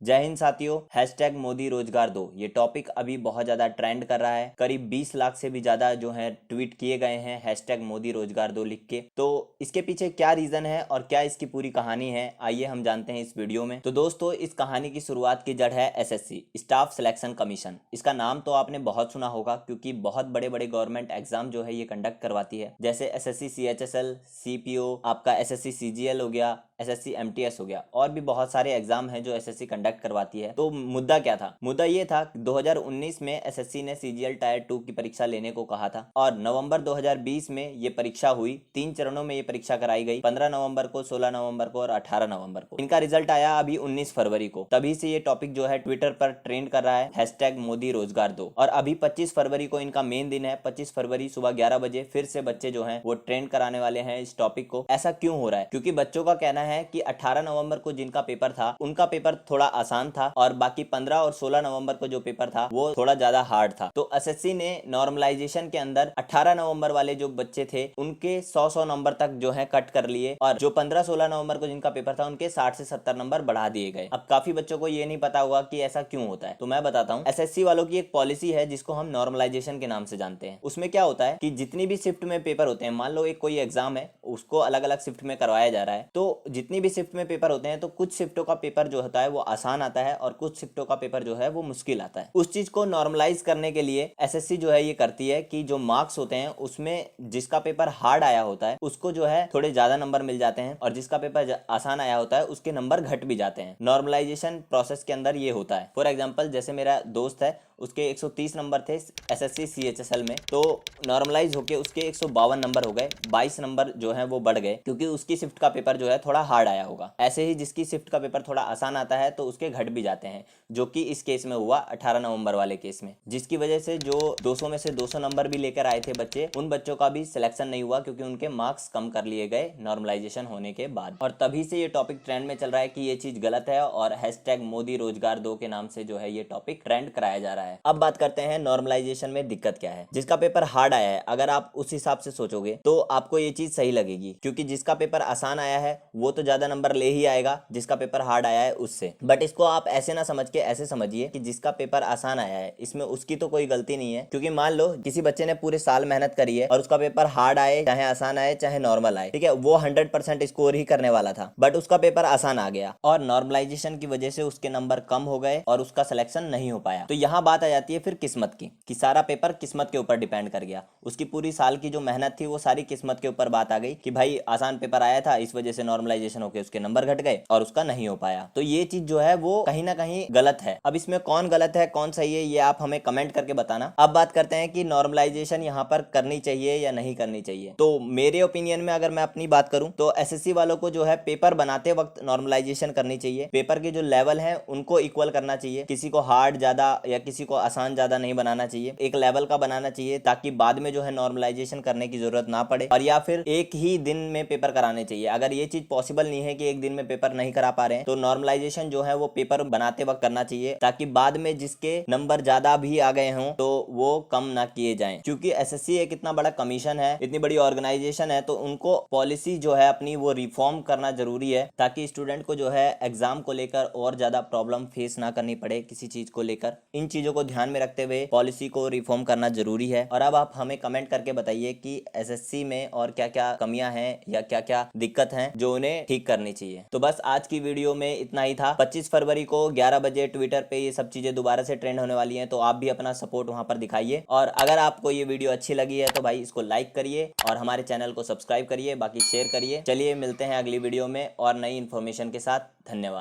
जय हिंद साथियों। हैशटैग मोदी रोजगार दो ये टॉपिक अभी बहुत ज्यादा ट्रेंड कर रहा है। करीब 20 लाख से भी ज्यादा जो है ट्वीट किए गए हैं हैशटैग मोदी रोजगार दो लिख के। तो इसके पीछे क्या रीजन है और क्या इसकी पूरी कहानी है, आइए हम जानते हैं इस वीडियो में। तो दोस्तों, इस कहानी की शुरुआत की जड़ है एसएससी स्टाफ सिलेक्शन कमीशन। इसका नाम तो आपने बहुत सुना होगा क्योंकि बहुत बड़े बड़े गवर्नमेंट एग्जाम जो है ये कंडक्ट करवाती है, जैसे एसएससी सीएचएसएल, सीपीओ, आपका एसएससी सीजीएल हो गया, एसएससी एमटीएस हो गया, और भी बहुत सारे एग्जाम हैं जो एसएससी कंडक्ट करवाती है। तो मुद्दा क्या था? मुद्दा ये था 2019 में एसएससी ने सीजीएल टायर 2 की परीक्षा लेने को कहा था और नवंबर 2020 में ये परीक्षा हुई। 3 चरणों में ये परीक्षा कराई गई, 15 नवंबर को, 16 नवंबर को और 18 नवंबर को। इनका रिजल्ट आया अभी 19 फरवरी को। तभी से ये टॉपिक जो है ट्विटर पर ट्रेंड कर रहा है, हैशटैग मोदी रोजगार दो। और अभी 25 फरवरी को इनका मेन दिन है। 25 फरवरी सुबह 11 बजे फिर से बच्चे जो है वो ट्रेंड कराने वाले हैं इस टॉपिक को। ऐसा क्यों हो रहा है? क्योंकि बच्चों का कहना है कि 18 नवंबर को जिनका पेपर था उनका पेपर थोड़ा आसान था और बाकी 15 और 16 नवंबर को जो पेपर था वो थोड़ा ज्यादा हार्ड था। तो एसएससी ने नॉर्मलाइजेशन के अंदर 18 नवंबर वाले जो बच्चे थे उनके 100 नंबर तक जो है कट कर लिए और जो 15-16 नवंबर को जिनका पेपर था उनके 60 से 70 नंबर बढ़ा दिए गए। अब काफी बच्चों को ये नहीं पता होगा कि ऐसा क्यों होता है, तो मैं बताता हूँ। एसएससी वालों की एक पॉलिसी है जिसको हम नॉर्मलाइजेशन के नाम से जानते हैं। उसमें क्या होता है कि जितनी भी शिफ्ट में पेपर होते हैं, मान लो एक कोई एग्जाम है उसको अलग अलग शिफ्ट में करवाया जा रहा है, तो जितनी भी शिफ्ट में पेपर होते हैं तो कुछ शिफ्टों का पेपर जो होता है वो आसान आता है और कुछ शिफ्टों का पेपर जो है वो मुश्किल आता है। उस चीज को नॉर्मलाइज करने के लिए एसएससी जो है ये करती है कि जो मार्क्स होते हैं उसमें जिसका पेपर हार्ड आया होता है उसको जो है थोड़े ज्यादा नंबर मिल जाते हैं और जिसका पेपर आसान आया होता है उसके नंबर घट भी जाते हैं। नॉर्मलाइजेशन प्रोसेस के अंदर ये होता है। फॉर एग्जाम्पल, जैसे मेरा दोस्त है उसके 130 नंबर थे एसएससी सीएचएसएल में, तो नॉर्मलाइज होके उसके 152 नंबर हो गए, 22 नंबर जो है वो बढ़ गए क्योंकि उसकी शिफ्ट का पेपर जो है थोड़ा हार्ड आया होगा। ऐसे ही जिसकी शिफ्ट का पेपर थोड़ा आसान आता है तो उसके घट भी जाते हैं, जो कि इस केस में हुआ 18 नवंबर वाले केस में, जिसकी वजह से जो 200 में से 200 नंबर भी लेकर आए थे बच्चे, उन बच्चों का भी सिलेक्शन नहीं हुआ क्योंकि उनके मार्क्स कम कर लिए गए नॉर्मलाइजेशन होने के बाद। और तभी से ये टॉपिक ट्रेंड में चल रहा है कि ये चीज गलत है और हैशटैग मोदी रोजगार दो के नाम से जो है ये टॉपिक ट्रेंड कराया जा रहा है। अब बात करते हैं नॉर्मलाइजेशन में दिक्कत क्या है। जिसका पेपर हार्ड आया है, अगर आप उस हिसाब से सोचोगे तो आपको ये चीज सही लगेगी क्योंकि जिसका पेपर आसान आया है वो तो ज्यादा नंबर ले ही आएगा जिसका पेपर हार्ड आया है उससे। बट इसको आप ऐसे ना समझ के ऐसे समझिए कि जिसका पेपर आसान आया है इसमें उसकी तो कोई गलती नहीं है, क्योंकि मान लो किसी बच्चे ने पूरे साल मेहनत करी है और उसका पेपर हार्ड आए, चाहे आसान आए चाहे नॉर्मल आए, ठीक है, वो 100% स्कोर ही करने वाला था, बट उसका पेपर आसान आ गया और नॉर्मलाइजेशन की वजह से उसके नंबर कम हो गए और उसका सिलेक्शन नहीं हो पाया। तो यहाँ बात आ जाती है फिर किस्मत की, कि सारा पेपर किस्मत के ऊपर डिपेंड कर गया। उसकी पूरी साल की जो मेहनत थी वो सारी किस्मत के ऊपर बात आ गई कि भाई आसान पेपर आया था, इस वजह से नॉर्मलाइजेशन होकर उसके नंबर घट गए और उसका नहीं हो पाया। तो ये चीज जो है वो कहीं ना कहीं गलत है। अब इसमें कौन गलत है कौन सही है ये आप हमें कमेंट करके बताना। अब बात करते हैं कि नॉर्मलाइजेशन यहाँ पर करनी चाहिए या नहीं करनी चाहिए। तो मेरे ओपिनियन में अगर मैं अपनी बात करूं तो एसएससी वालों को जो है पेपर बनाते वक्त नॉर्मलाइजेशन करनी चाहिए। पेपर के जो लेवल है उनको इक्वल करना चाहिए, किसी को हार्ड ज्यादा या किसी को आसान ज्यादा नहीं बनाना चाहिए, एक लेवल का बनाना चाहिए ताकि बाद में जो है नॉर्मलाइजेशन करने की जरूरत ना पड़े। और या फिर एक ही दिन में पेपर कराने चाहिए। अगर ये चीज पॉसिबल नहीं है कि एक दिन में पेपर नहीं करा पा रहे हैं तो नॉर्मलाइजेशन जो है वो पेपर बनाते वक्त करना चाहिए ताकि बाद में जिसके नंबर ज्यादा भी आ गए हों तो वो कम ना किए जाएं। क्योंकि एसएससी एक इतना बड़ा कमीशन है, इतनी बड़ी ऑर्गेनाइजेशन है, तो उनको पॉलिसी जो है अपनी वो रिफॉर्म करना जरूरी है ताकि स्टूडेंट को जो है एग्जाम को लेकर और ज्यादा प्रॉब्लम फेस ना करनी पड़े किसी चीज को लेकर। इन चीजों को ध्यान में रखते हुए पॉलिसी को रिफॉर्म करना जरूरी है। और अब आप हमें कमेंट करके बताइए कि एसएससी में और क्या क्या कमियां हैं या क्या क्या दिक्कत हैं जो उन्हें ठीक करनी चाहिए। तो बस आज की वीडियो में इतना ही था। 25 फरवरी को 11 बजे ट्विटर पे ये सब चीजें दोबारा से ट्रेंड होने वाली हैं, तो आप भी अपना सपोर्ट वहां पर दिखाइए। और अगर आपको ये वीडियो अच्छी लगी है तो भाई इसको लाइक करिए और हमारे चैनल को सब्सक्राइब करिए, बाकी शेयर करिए। चलिए मिलते हैं अगली वीडियो में और नई इन्फॉर्मेशन के साथ। धन्यवाद।